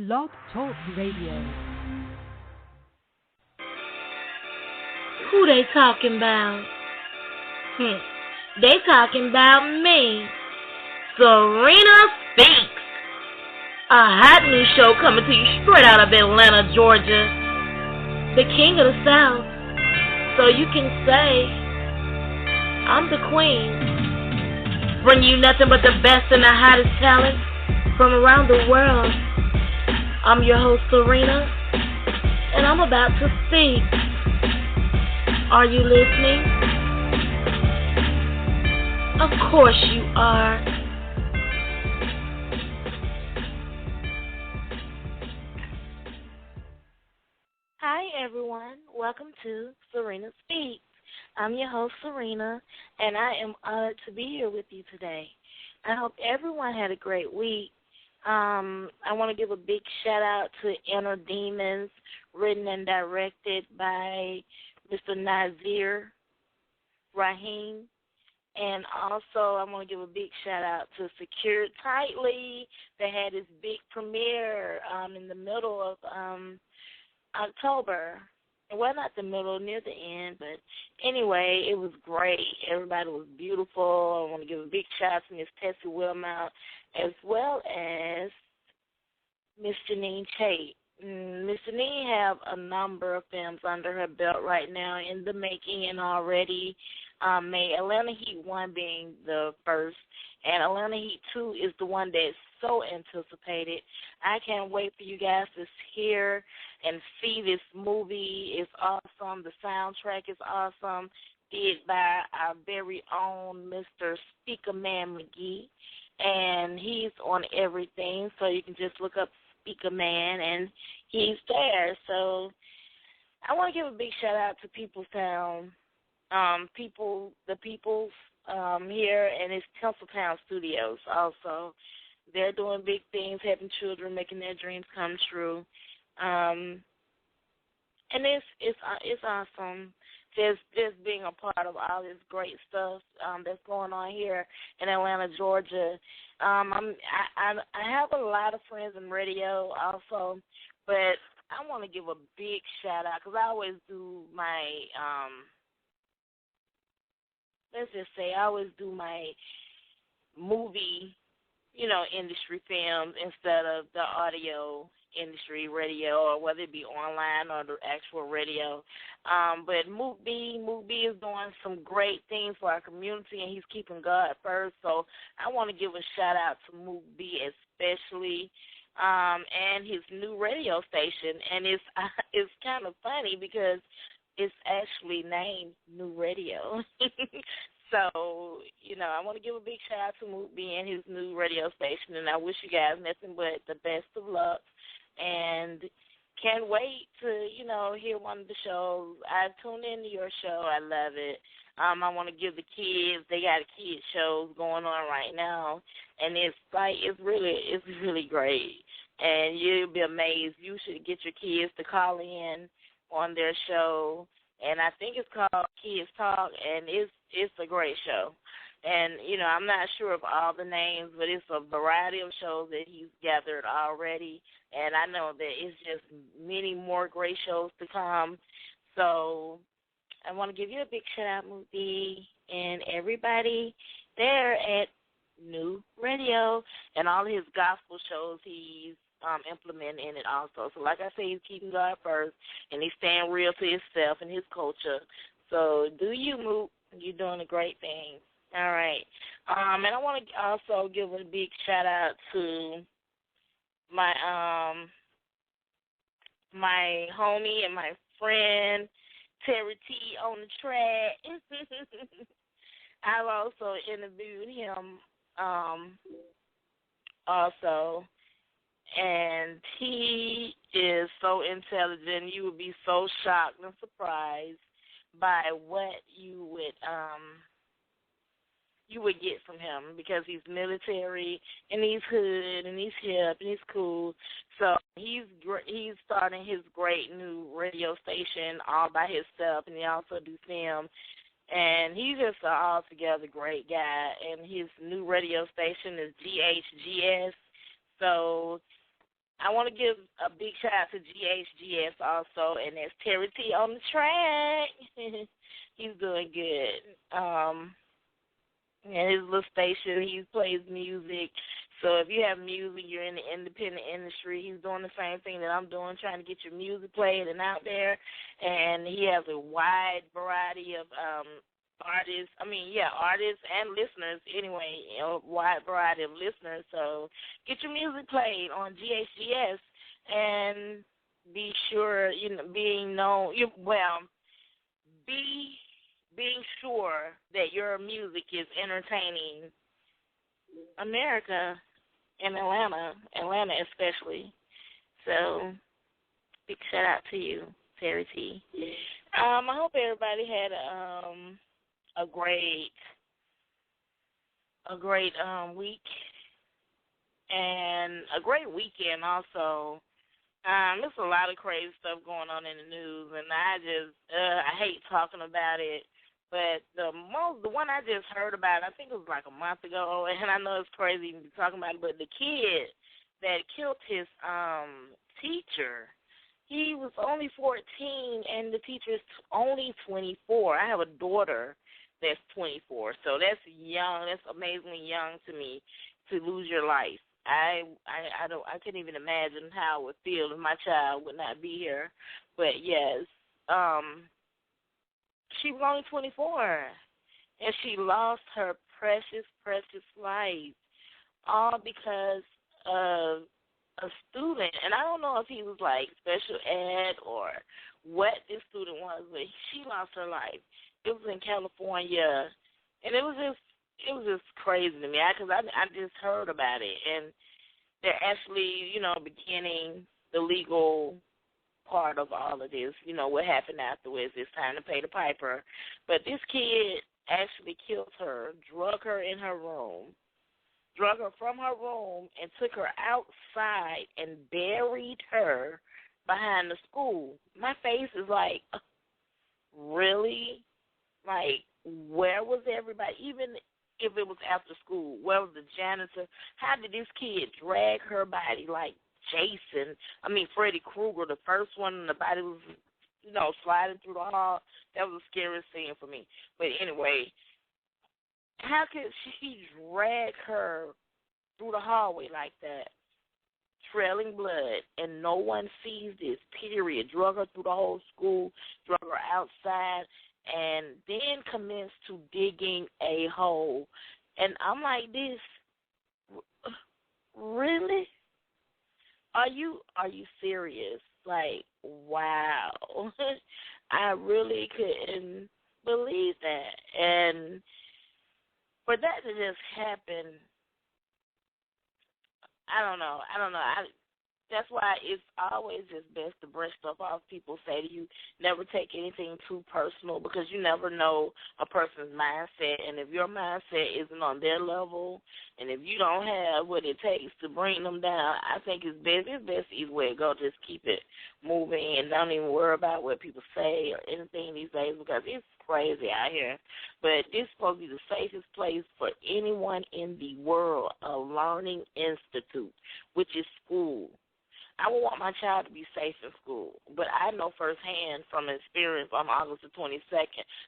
Blog Talk Radio. Who they talking about? They talking about me. Serena Speaks. A hot new show coming to you straight out of Atlanta, Georgia. The king of the South. So you can say, I'm the queen. Bring you nothing but the best and the hottest talent from around the world. I'm your host, Serena, and I'm about to speak. Are you listening? Of course you are. Hi, everyone. Welcome to Serena Speaks. I'm your host, Serena, and I am honored to be here with you today. I hope everyone had a great week. I want to give a big shout-out to Inner Demons, written and directed by Mr. Nazir Rahim. And also, I want to give a big shout-out to Secured Tightly. They had this big premiere in the middle of October. Well, not the middle, near the end, but anyway, it was great. Everybody was beautiful. I want to give a big shout-out to Miss Tessie Wilmot, as well as Miss Janine Tate. Miss Janine have a number of films under her belt right now in the making and already made. Atlanta Heat 1 being the first, and Atlanta Heat 2 is the one that's so anticipated. I can't wait for you guys to hear and see this movie. It's awesome. The soundtrack is awesome. Did by our very own Mr. Speaker Man McGee. And he's on everything, so you can just look up Speaker Man, and he's there. So I want to give a big shout-out to Peoplestown, the Peoples here, and it's Tinseltown Studios also. They're doing big things, helping children, making their dreams come true. And it's awesome. Just being a part of all this great stuff that's going on here in Atlanta, Georgia. I have a lot of friends in radio also, but I want to give a big shout out because I always do my I always do my movie, industry films instead of the audio industry radio, or whether it be online or the actual radio. But Mook B is doing some great things for our community, and he's keeping God first. So I want to give a shout out to Mook B especially, and his new radio station. And it's kind of funny because it's actually named New Radio. So, I want to give a big shout out to Mook B and his new radio station, and I wish you guys nothing but the best of luck. And can't wait to, hear one of the shows. I've tuned into your show. I love it. I want to give the kids, they got kids shows going on right now, and it's really great. And you'll be amazed. You should get your kids to call in on their show, and I think it's called Kids Talk, and it's a great show. And, I'm not sure of all the names, but it's a variety of shows that he's gathered already. And I know that it's just many more great shows to come. So I want to give you a big shout-out, Moody, and everybody there at New Radio and all his gospel shows he's implementing in it also. So like I say, he's keeping God first, and he's staying real to himself and his culture. So do you, Mook. You're doing a great thing. All right. And I want to also give a big shout-out to my my homie and my friend, Terry T, on the track. I've also interviewed him also, and he is so intelligent. You would be so shocked and surprised by what you would get from him, because he's military and he's hood and he's hip and he's cool. So he's starting his great new radio station all by himself, and he also do film. And he's just an altogether great guy. And his new radio station is GHGS. So I want to give a big shout out to GHGS also, and there's Terry T on the track. He's doing good. And his little station, he plays music. So if you have music, you're in the independent industry, he's doing the same thing that I'm doing, trying to get your music played and out there. And he has a wide variety of artists and listeners anyway, wide variety of listeners. So get your music played on GHGS and be sure, being sure that your music is entertaining America and Atlanta especially. So big shout out to you, Terry T. I hope everybody had a great week and a great weekend also. There's a lot of crazy stuff going on in the news, and I hate talking about it. But the one I just heard about, I think it was like a month ago, and I know it's crazy to be talking about it, but the kid that killed his teacher, he was only 14, and the teacher's only 24. I have a daughter that's 24, so that's young. That's amazingly young to me to lose your life. I can't even imagine how it would feel if my child would not be here. But yes, she was only 24, and she lost her precious, precious life, all because of a student. And I don't know if he was like special ed or what this student was, but she lost her life. It was in California, and it was just crazy to me because I just heard about it, and they're actually, beginning the legal part of all of this, what happened afterwards. It's time to pay the piper. But this kid actually killed her, drug her from her room, and took her outside and buried her behind the school. My face is like, really? Like, where was everybody? Even if it was after school, where was the janitor? How did this kid drag her body like Freddy Krueger, the first one, and the body was, sliding through the hall? That was the scariest scene for me. But anyway, how could she drag her through the hallway like that, trailing blood, and no one sees this, period? Drug her through the whole school, drug her outside, and then commenced to digging a hole. And I'm like, this, really? Are you serious? Like, wow. I really couldn't believe that. And for that to just happen, I don't know. That's why it's always just best to brush stuff off. People say to you, never take anything too personal, because you never know a person's mindset. And if your mindset isn't on their level, and if you don't have what it takes to bring them down, I think it's best either way to go. Just keep it moving and don't even worry about what people say or anything these days, because it's crazy out here. But this is supposed to be the safest place for anyone in the world, a learning institute, which is school. I would want my child to be safe in school, but I know firsthand from experience on August the 22nd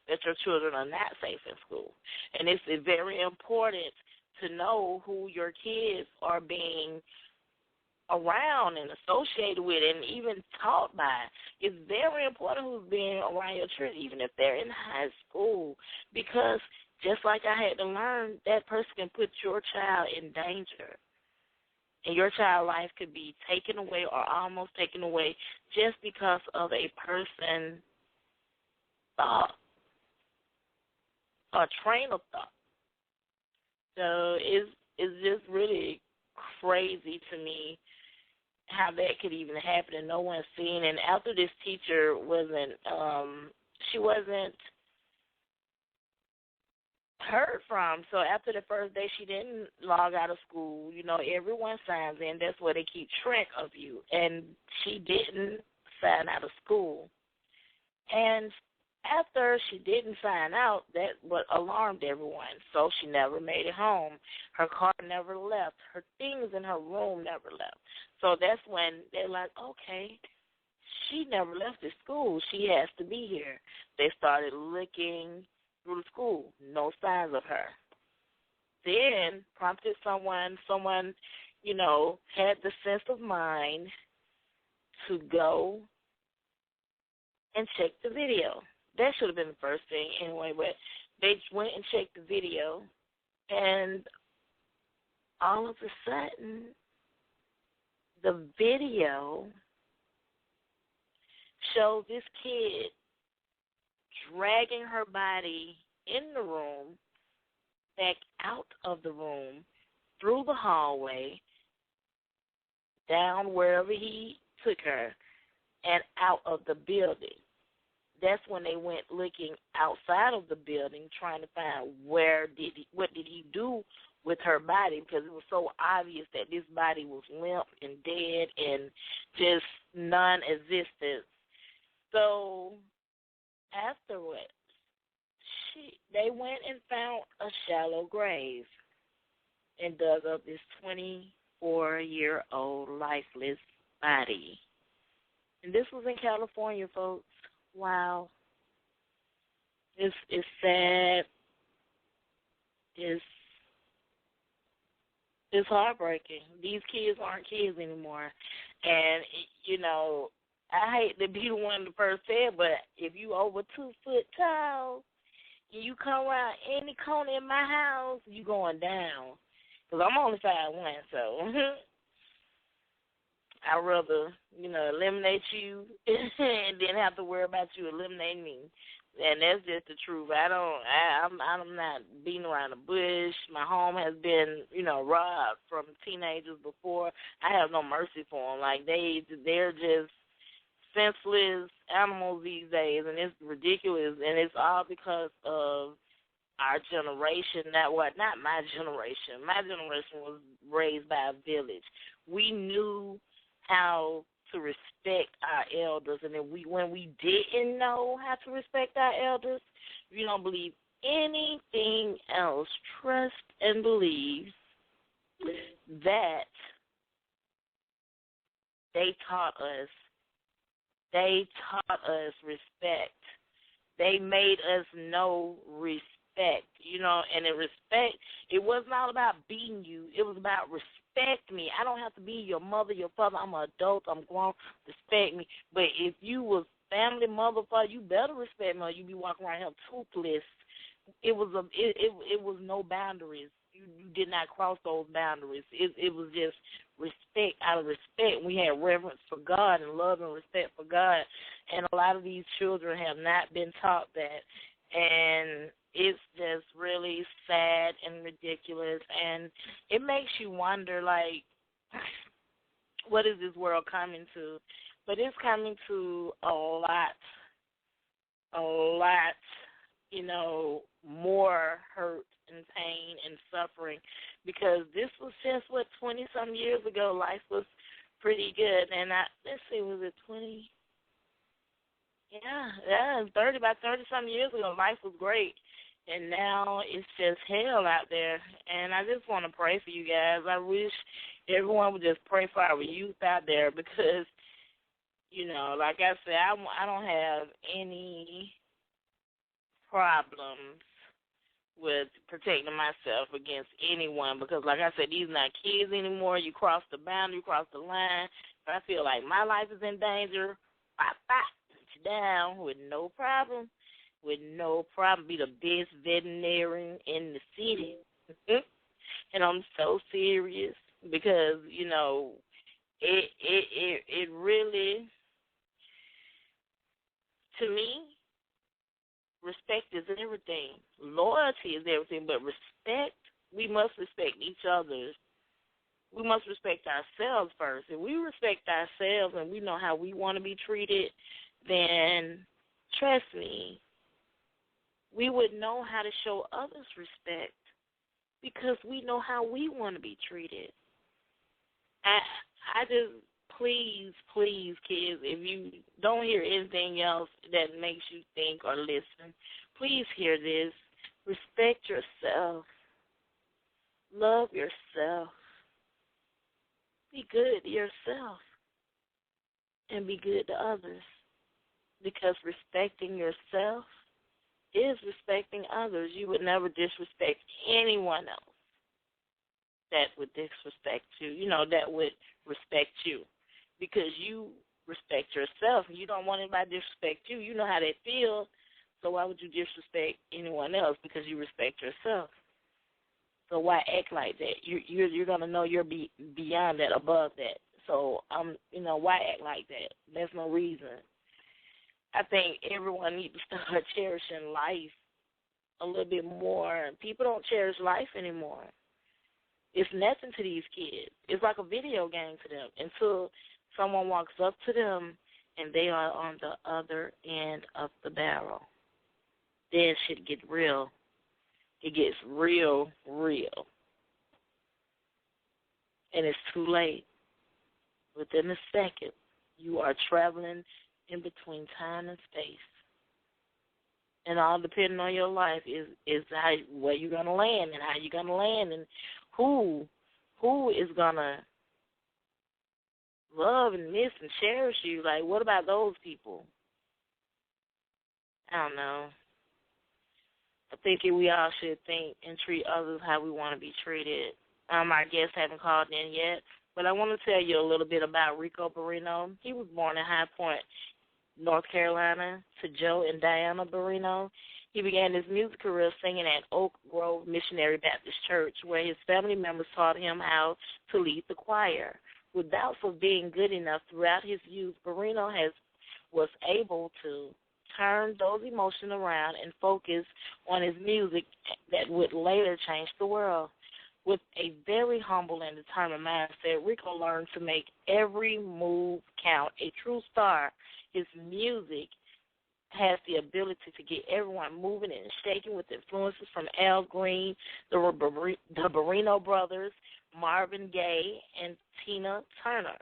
that your children are not safe in school. And it's very important to know who your kids are being around and associated with and even taught by. It's very important who's being around your children, even if they're in high school, because just like I had to learn, that person can put your child in danger. And your child's life could be taken away or almost taken away just because of a person's thought, a train of thought. So it's just really crazy to me how that could even happen and no one's seen. And after this teacher wasn't heard from. So after the first day, she didn't log out of school. Everyone signs in. That's where they keep track of you. And she didn't sign out of school. And after she didn't sign out, that what alarmed everyone. So she never made it home. Her car never left. Her things in her room never left. So that's when they're like, okay, she never left the school. She has to be here. They started looking through the school. No signs of her. Then prompted someone, had the sense of mind to go and check the video. That should have been the first thing anyway, but they went and checked the video, and all of a sudden, the video shows this kid dragging her body in the room, back out of the room, through the hallway, down wherever he took her, and out of the building. That's when they went looking outside of the building, trying to find what did he do with her body, because it was so obvious that this body was limp and dead and just non-existent. So afterwards, they went and found a shallow grave and dug up this 24-year-old lifeless body. And this was in California, folks. Wow. It's sad. It's heartbreaking. These kids aren't kids anymore. And, I hate to be the one to first say it, but if you over 2 foot tall and you come around any corner in my house, you going down. Because I'm only 5'1", so I'd rather, eliminate you and then have to worry about you eliminating me. And that's just the truth. I'm not beating around the bush. My home has been, robbed from teenagers before. I have no mercy for them. Like, they're just senseless animals these days, and it's ridiculous. And it's all because of our generation. Not my generation. My generation was raised by a village. We knew how to respect our elders, and then when we didn't know how to respect our elders, you don't believe anything else. Trust and believe that they taught us respect. They made us know respect, and in respect, it wasn't all about beating you. It was about respect me. I don't have to be your mother, your father. I'm an adult. I'm grown. Respect me. But if you was family, mother, father, you better respect me, or you be walking around here toothless. It was no boundaries. You did not cross those boundaries. It was just respect out of respect. We had reverence for God and love and respect for God. And a lot of these children have not been taught that. And it's just really sad and ridiculous. And it makes you wonder, like, what is this world coming to? But it's coming to a lot, more hurt and pain and suffering, because this was just, 20-some years ago, life was pretty good. And let's see, was it 20? Yeah, 30-some years ago, life was great. And now it's just hell out there. And I just want to pray for you guys. I wish everyone would just pray for our youth out there, because, like I said, I don't have any problems with protecting myself against anyone, because, like I said, these are not kids anymore. You cross the boundary, you cross the line. If I feel like my life is in danger, put you down with no problem. Be the best veterinarian in the city. And I'm so serious, because, it really, to me, respect is everything. Loyalty is everything, but respect, we must respect each other. We must respect ourselves first. If we respect ourselves and we know how we want to be treated, then trust me, we would know how to show others respect, because we know how we want to be treated. I just, please, kids, if you don't hear anything else that makes you think or listen, please hear this. Respect yourself. Love yourself. Be good to yourself and be good to others, because respecting yourself is respecting others. You would never disrespect anyone else that would disrespect you, that would respect you, because you respect yourself and you don't want anybody to disrespect you. You know how they feel, so why would you disrespect anyone else? Because you respect yourself. So why act like that? You're gonna know you're beyond that, above that. So why act like that? There's no reason. I think everyone needs to start cherishing life a little bit more. People don't cherish life anymore. It's nothing to these kids. It's like a video game to them until someone walks up to them and they are on the other end of the barrel. Then shit gets real. It gets real, real. And it's too late. Within a second, you are traveling in between time and space. And all depending on your life is where you're going to land and how you're going to land and who is going to love and miss and cherish you. Like, what about those people? I don't know. I think we all should think and treat others how we want to be treated. Our guests haven't called in yet, but I want to tell you a little bit about Ricco Barrino. He was born in High Point, North Carolina, to Joe and Diana Barrino. He began his music career singing at Oak Grove Missionary Baptist Church, where his family members taught him how to lead the choir. With doubts of being good enough throughout his youth, Barrino was able to turn those emotions around and focus on his music that would later change the world. With a very humble and determined mindset, Ricco learned to make every move count. A true star, his music has the ability to get everyone moving and shaking with influences from Al Green, the Barrino brothers, Marvin Gaye, and Tina Turner.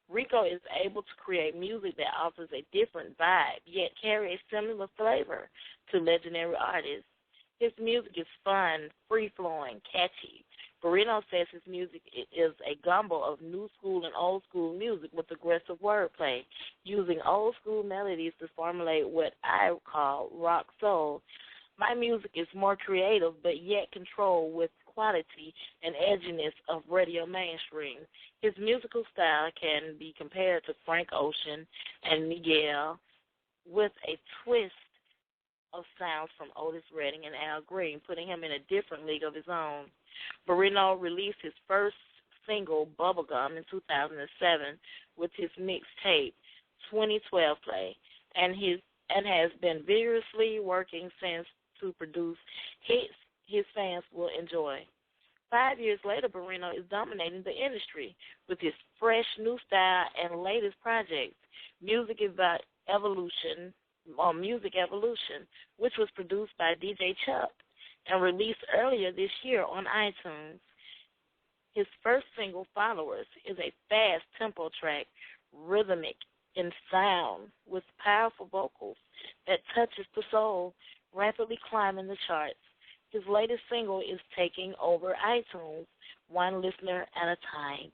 Ricco is able to create music that offers a different vibe, yet carry a similar flavor to legendary artists. His music is fun, free-flowing, catchy. Barrino says his music is a gumbo of new school and old school music with aggressive wordplay, using old school melodies to formulate what I call rock soul. My music is more creative, but yet controlled with quality and edginess of radio mainstream. His musical style can be compared to Frank Ocean and Miguel, with a twist of sounds from Otis Redding and Al Green, putting him in a different league of his own. Barrino released his first single, Bubblegum, in 2007 with his mixtape, 2012 Play, and has been vigorously working since to produce hits his fans will enjoy. 5 years later, Barrino is dominating the industry with his fresh new style and latest projects, Music Evolution, which was produced by DJ Chuck and released earlier this year on iTunes. His first single, Followers, is a fast tempo track, rhythmic in sound, with powerful vocals that touches the soul, rapidly climbing the charts. His latest single is taking over iTunes, one listener at a time.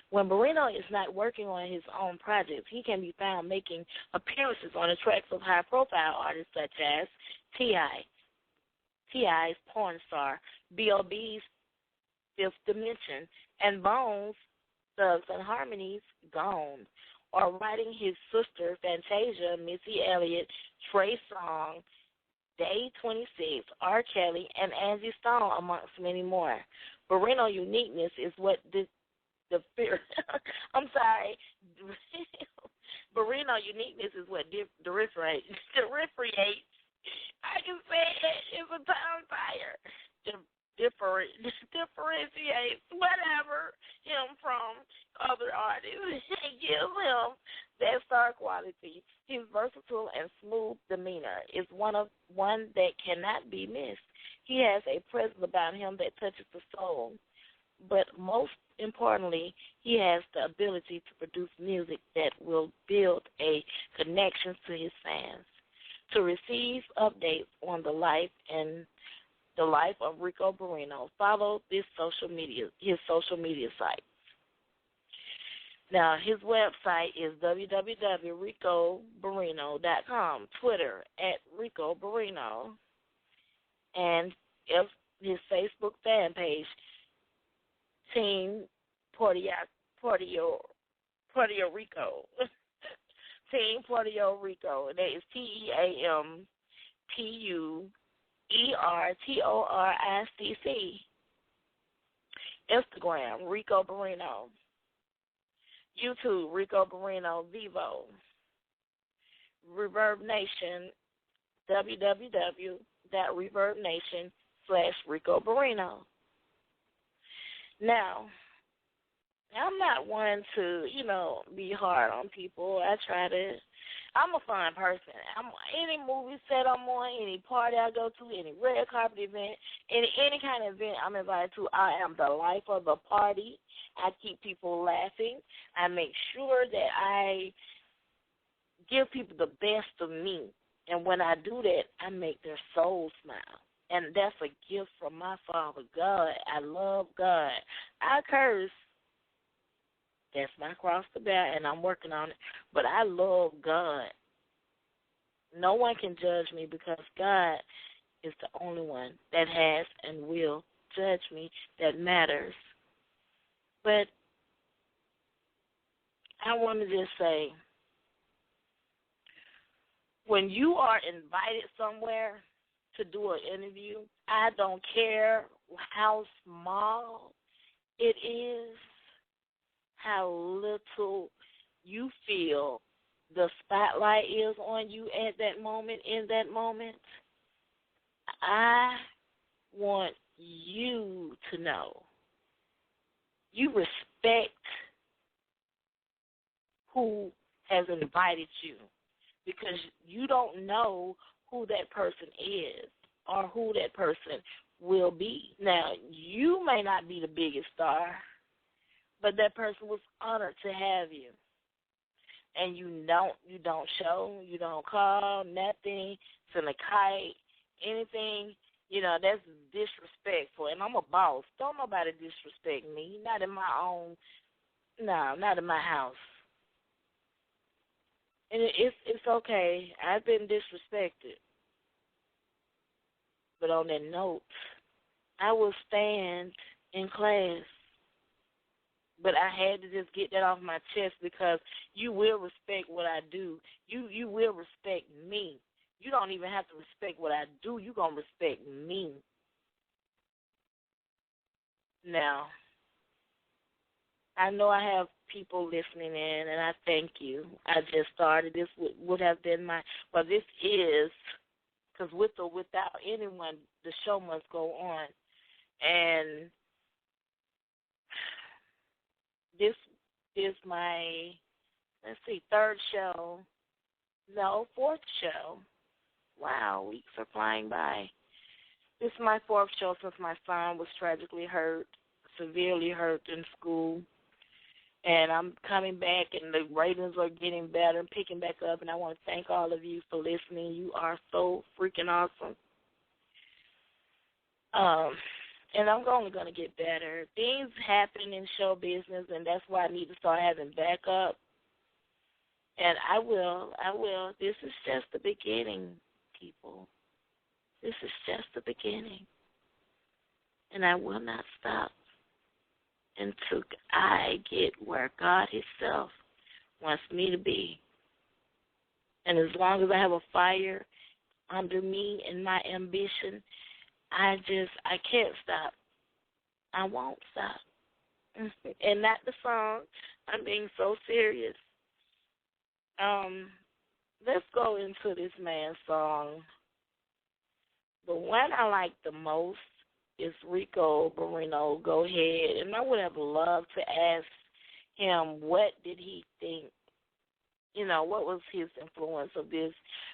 When Barrino is not working on his own projects, he can be found making appearances on the tracks of high-profile artists such as T.I.'s Porn Star, B.O.B's Fifth Dimension, and Bones' Thugs and Harmony's Gone, or writing his sister Fantasia, Missy Elliot, Trey Songz, Day 26, R. Kelly, and Angie Stone, amongst many more. Barrino uniqueness is what Barrino uniqueness is what differentiates. I can say it's a tongue tire. Differentiates whatever him from other artists. It gives him that star quality. His versatile and smooth demeanor is one that cannot be missed. He has a presence about him that touches the soul. But most importantly, he has the ability to produce music that will build a connection to his fans. To receive updates on the life of Ricco Barrino, follow his social media sites. Now, his website is www.riccobarrino.com, Twitter @RiccoBarrino, and if his Facebook fan page, Team Puerto Rico. Team Puerto Rico. That is TeamPuertoricc. Instagram, Ricco Barrino. YouTube, Ricco Barrino Vivo. Reverb Nation, www.reverbnation.com/Ricco Barrino. Now, I'm not one to, be hard on people. I'm a fun person. Any movie set I'm on, any party I go to, any red carpet event, any kind of event I'm invited to, I am the life of the party. I keep people laughing. I make sure that I give people the best of me. And when I do that, I make their soul smile. And that's a gift from my Father, God. I love God. I curse. That's my cross to bear, and I'm working on it. But I love God. No one can judge me because God is the only one that has and will judge me that matters. But I want to just say, when you are invited somewhere to do an interview, I don't care how small it is, how little you feel the spotlight is on you at that moment, in that moment. I want you to know you respect who has invited you, because you don't know who that person is or who that person will be. Now, you may not be the biggest star, but that person was honored to have you. And you don't show, you don't call, nothing, send a kite, anything, that's disrespectful. And I'm a boss. Don't nobody disrespect me. Not in my house. And it's okay. I've been disrespected. But on that note, I will stand in class. But I had to just get that off my chest, because you will respect what I do. You will respect me. You don't even have to respect what I do. You're going to respect me. Now, I know I have people listening in, and I thank you. I just started. This would have been this is, because with or without anyone, the show must go on. And this is my, fourth show. Wow, weeks are flying by. This is my fourth show since my son was tragically hurt, severely hurt in school. And I'm coming back, and the ratings are getting better and picking back up. And I want to thank all of you for listening. You are so freaking awesome. And I'm only going to get better. Things happen in show business, and that's why I need to start having backup. And I will. This is just the beginning, people. This is just the beginning. And I will not stop until I get where God himself wants me to be. And as long as I have a fire under me and my ambition, I can't stop. I won't stop. And not the song. I'm being so serious. Let's go into this man's song. The one I like the most is Ricco Barrino, Go Ahead. And I would have loved to ask him, what did he think? What was his influence of this?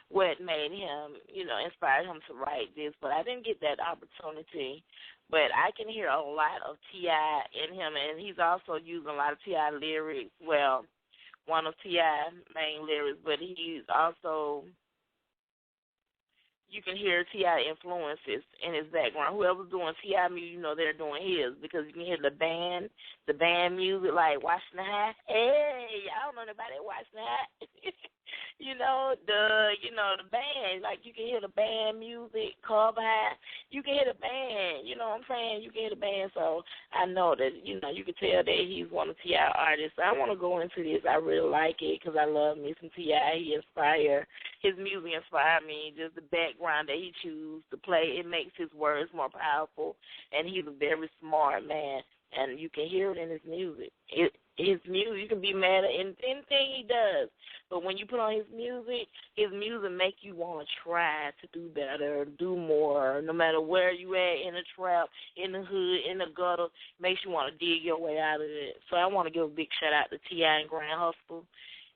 What made him, inspired him to write this? But I didn't get that opportunity. But I can hear a lot of T.I. in him, and he's also using a lot of T.I. lyrics. Well, one of T.I. main lyrics, but he's also you can hear T.I. influences in his background. Whoever's doing T.I. music, you know they're doing his, because you can hear the band music, like Washington High. Hey, y'all know nobody at Washington High. the band, like you can hear the band music, Club High. You can hear the band, you know what I'm saying? You can hear the band, so I know that, you can tell that he's one of T.I. artists. I want to go into this. I really like it because I love me some T.I. His music inspired me, just the background that he chooses to play. It makes his words more powerful, and he's a very smart man, and you can hear it in his music. His music, you can be mad at anything he does, but when you put on his music make you want to try to do better, do more, no matter where you at, in the trap, in the hood, in the gutter, makes you want to dig your way out of it. So I want to give a big shout-out to T.I. and Grand Hustle,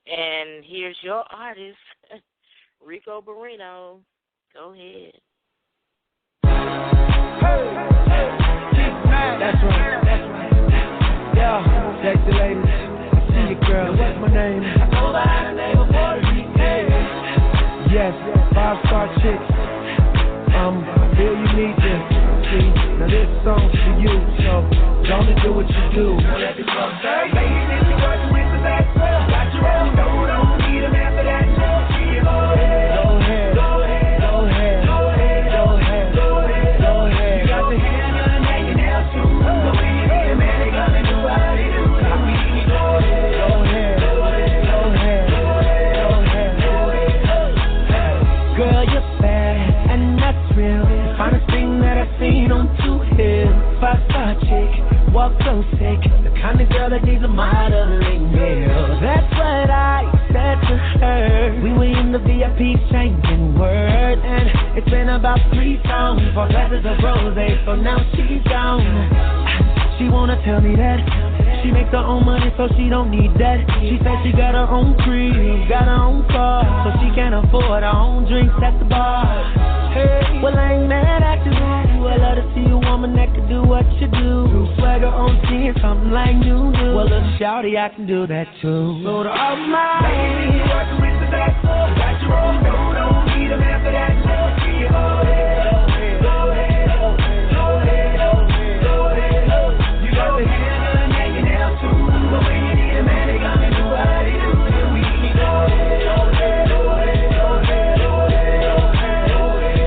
and here's your artist, Ricco Barrino. Go ahead. That's right. Yo, sexy ladies, I see you, girl. What's my name? I go by the name of Puerto Rico. Yes, 5-star chicks. Feel you need this. See, now this song's for you, so don't do what you do. Let me come back. Ladies, if you're working with the best, got your own, don't need a man for that. Go ahead. Go ahead. Go ahead. Go ahead. Go ahead. Go ahead. Go ahead. You got the hair done and your nails too. So when you hear a man, they gonna do what they do. Go ahead. Go ahead. Go ahead. Go ahead. Go ahead. Girl, you're bad, and that's real. Finest thing that I've seen on 2 hills. 5-star chick, walk so sick. The kind of girl that needs a modeling meal. That's what I said to her. We were in the VIP changing words, and it's been about 3 songs, 4 glasses of rosé, so now she's gone. She wanna tell me that she makes her own money, so she don't need that. She said she got her own crib, got her own car, so she can afford her own drinks at the bar. Hey, well I ain't mad at you. I love to see a woman that can do what you do. Swagger on 10, something like new. Well, little shawty, I can do that too. So to all my ladies, you working with the best. Got your own, don't need a man for that. Go ahead, go ahead, go ahead, go ahead. You got the hair done and your nails too. But when you need a man, they gonna do what they do. Here we go ahead, go ahead, go ahead, go ahead,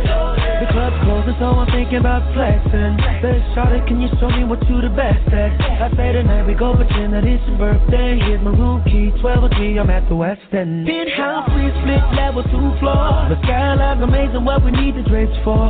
go ahead. The club's closing, so I'm thinking about flexing. Said, shawty, can you show me what you the best at? I say tonight we go pretend that it's your birthday. Here's my room key, 12 key, I'm at the West End. Penthouse, 3 split level, 2 floors. The skyline's amazing, what we need the drapes for.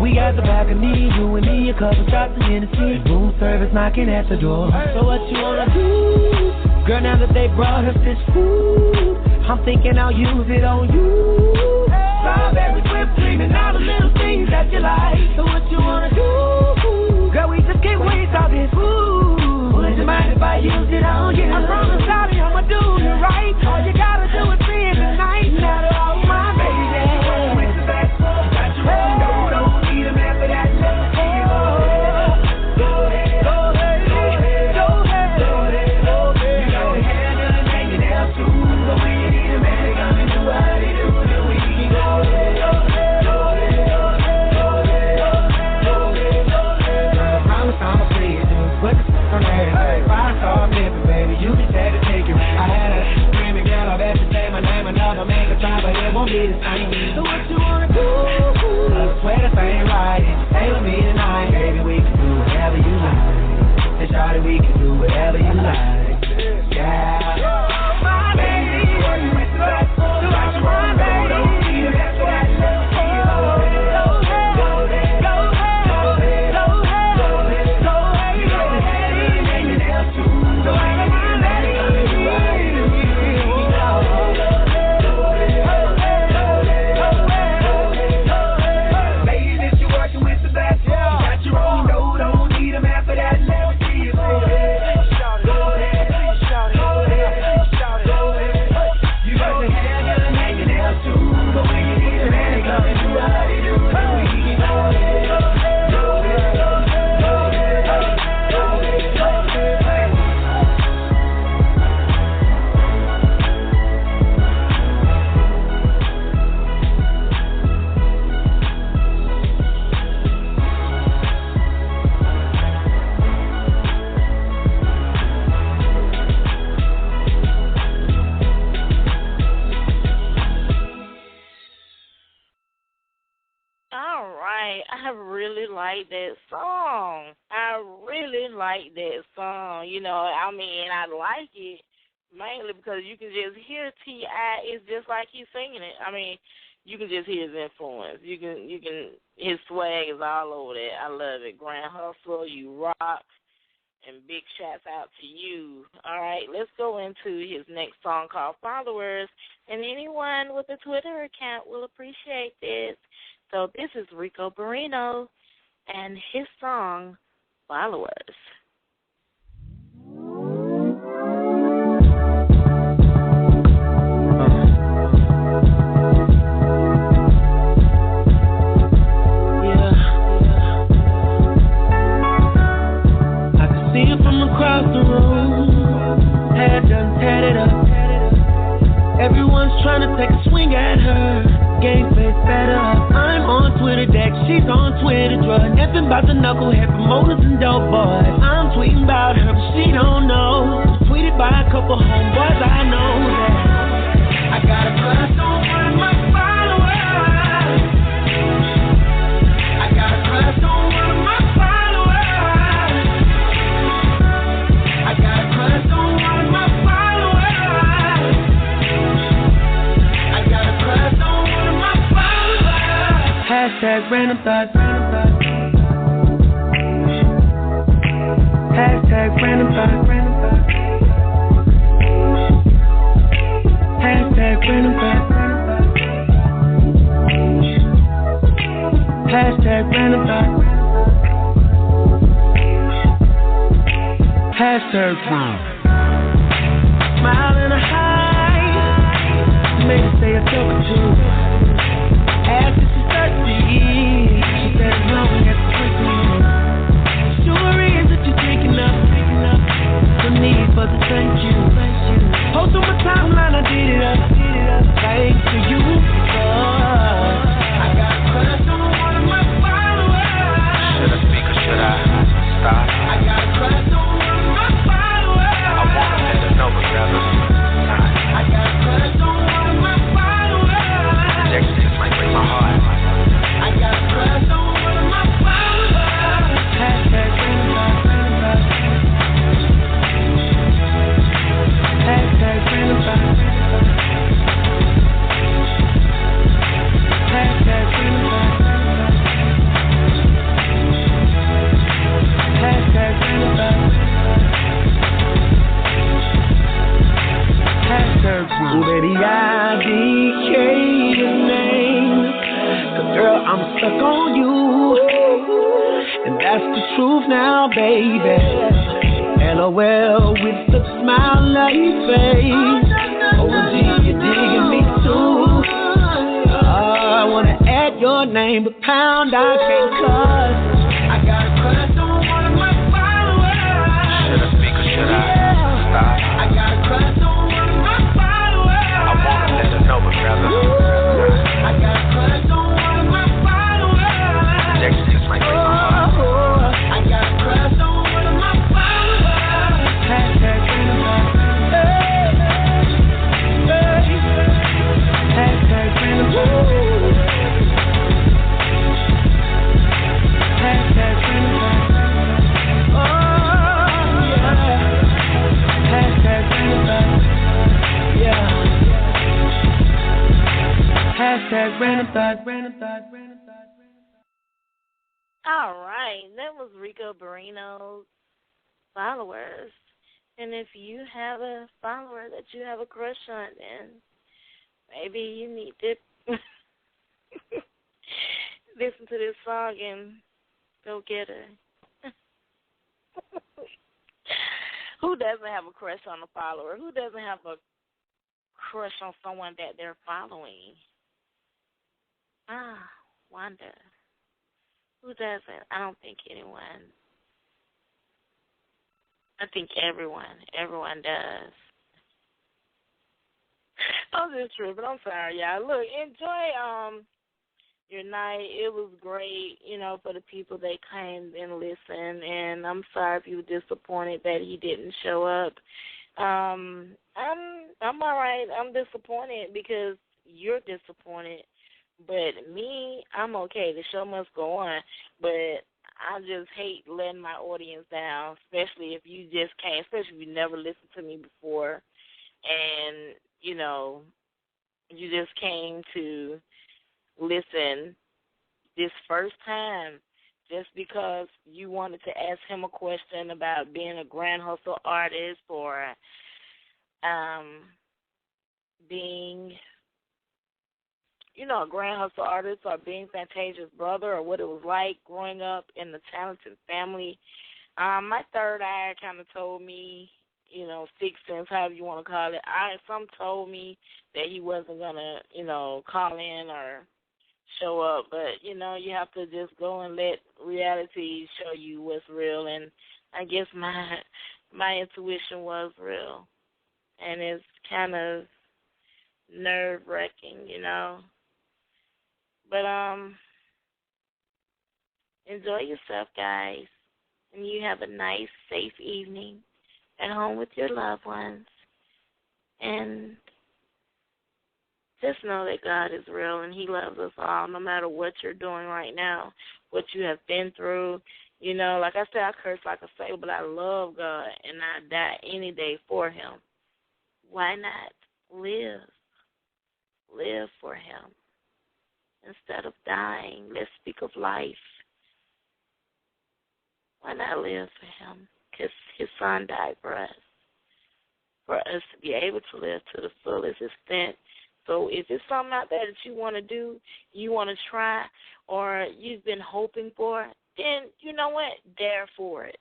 We got the balcony, you and me, a couple shots of Hennessy. Room service knocking at the door. So what you wanna do? Girl, now that they brought us this food, I'm thinking I'll use it on you. Strawberry whipped cream and all the little things that you like. So what you wanna do? Girl, we just can't waste all this food. Would you mind if I use it on you? I promise, shawty, I'ma do you right. All you gotta do is see it tonight. Now to all my baby. With the best, got your own, don't need a man for that. Go ahead, go ahead, go ahead, go ahead, go ahead, go ahead. You got the hair done and your nails too. But when you need a man, they gonna do what they do. Here we go ahead, go ahead, go ahead, go ahead, go ahead, go ahead, go ahead. I promise I'ma see you, dude. Put the on there. 5-star pimpin', baby, you can say to take it. I had a screaming girl, I bet you say my name, another make a try, but it won't be the same. So what you wanna do? I swear this ain't right. Stay with me tonight, baby, we can do whatever you like. And shawty, we can do whatever you like. Yeah. My baby, you with the best. So I should run, baby. Don't need a mess for that. I really like that song. I really like that song. You know, I mean, I like it mainly because you can just hear T.I. It's just like he's singing it. I mean, you can just hear his influence. You can. His swag is all over that. I love it. Grand Hustle, you rock, and big shouts out to you. All right, let's go into his next song called Followers, and anyone with a Twitter account will appreciate this. So this is Ricco Barrino and his song, Followers. Across the room, hair done tatted up. Everyone's trying to take a swing at her. Game face better up. I'm on Twitter deck, she's on Twitter drug. Nothing about the knucklehead promoters and dope boys. I'm tweeting about her, but she don't know. Tweeted by a couple homeboys, I know that. I got a crush on one of my followers. I got a crush on one of my followers. Hashtag random thoughts. Hashtag random thoughts. Hashtag random thoughts. Hashtag random thoughts. Hashtag smile and a high. Maybe say a joke or two. Ask if she's thirsty. She said as long as it's quickly. Sure is that you're taking up. No need for the thank you. Post on my timeline, I did it up. Thanks to you. I got a crush on one of my followers. Should I speak or should I stop? I got a crush on one of my followers. I wanna let her know, but rather I got a crush on one of my followers. Next things might break my heart. I got a crush on one of my followers. Hashtag random thoughts. Hashtag random thoughts. Hashtag random thoughts. Hashtag random thoughts. Hashtag ooh, baby, I-D-K your name. 'Cause girl, I'm stuck on you. And that's the truth now, baby. LOL with the smile on your face. OG, you're digging me too. I wanna add your name, but pound I can't cuss. I got a crush on one of my followers. Should I speak or should I stop? I got a crush on one of my followers. I wanna let her know, but rather I got a crush on one of my followers. Next things might break my heart. I got a crush on one of my followers. Hashtag random thoughts. Hashtag random thoughts. Hashtag random thoughts. Oh, yeah. Hashtag random thoughts. Yeah. Hashtag random thoughts. Random thoughts. Random thoughts. All right, that was Ricco Barrino's Followers. And if you have a follower that you have a crush on, then maybe you need to listen to this song and go get her. Who doesn't have a crush on a follower? Who doesn't have a crush on someone that they're following? Wonder. Who doesn't? I don't think anyone. I think everyone does. I'm just tripping. I'm sorry, y'all. Look, enjoy your night. It was great, for the people that came and listened. And I'm sorry if you were disappointed that he didn't show up. I'm all right. I'm disappointed because you're disappointed. But me, I'm okay. The show must go on. But I just hate letting my audience down, especially if you just can't, especially if you never listened to me before and, you know, you just came to listen this first time just because you wanted to ask him a question about being a Grand Hustle artist or being, you know, a Grand Hustle artist or being Fantasia's brother or what it was like growing up in the talented family. My third eye kind of told me, you know, sixth sense, however you want to call it. Some told me that he wasn't going to, you know, call in or show up. But, you know, you have to just go and let reality show you what's real. And I guess my intuition was real. And it's kind of nerve-wracking, you know. But enjoy yourself, guys, and you have a nice, safe evening at home with your loved ones. And just know that God is real and he loves us all, no matter what you're doing right now, what you have been through. You know, like I said, I curse like a sailor, but I love God, and I die any day for him. Why not live? Live for him. Instead of dying, let's speak of life. Why not live for him? Because his son died for us to be able to live to the fullest extent. So if it's something out there that you want to do, you want to try, or you've been hoping for, then you know what? Dare for it.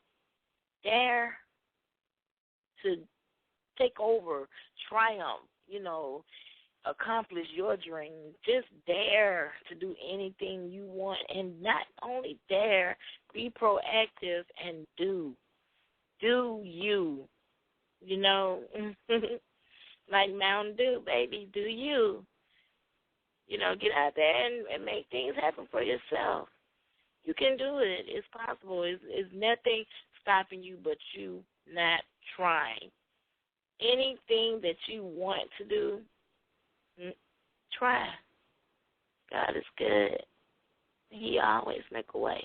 Dare to take over, triumph, you know, accomplish your dream. Just dare to do anything you want, and not only dare, be proactive and do you. You know, like Mountain Dew, baby, do you. You know, get out there and make things happen for yourself. You can do it. It's possible. It's nothing stopping you but you not trying. Anything that you want to do, try. God is good. He always make a way,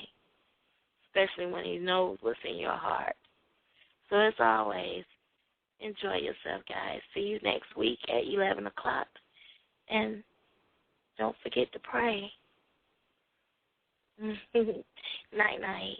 especially when he knows what's in your heart. So as always, enjoy yourself, guys. See you next week at 11 o'clock. And don't forget to pray. Night-night.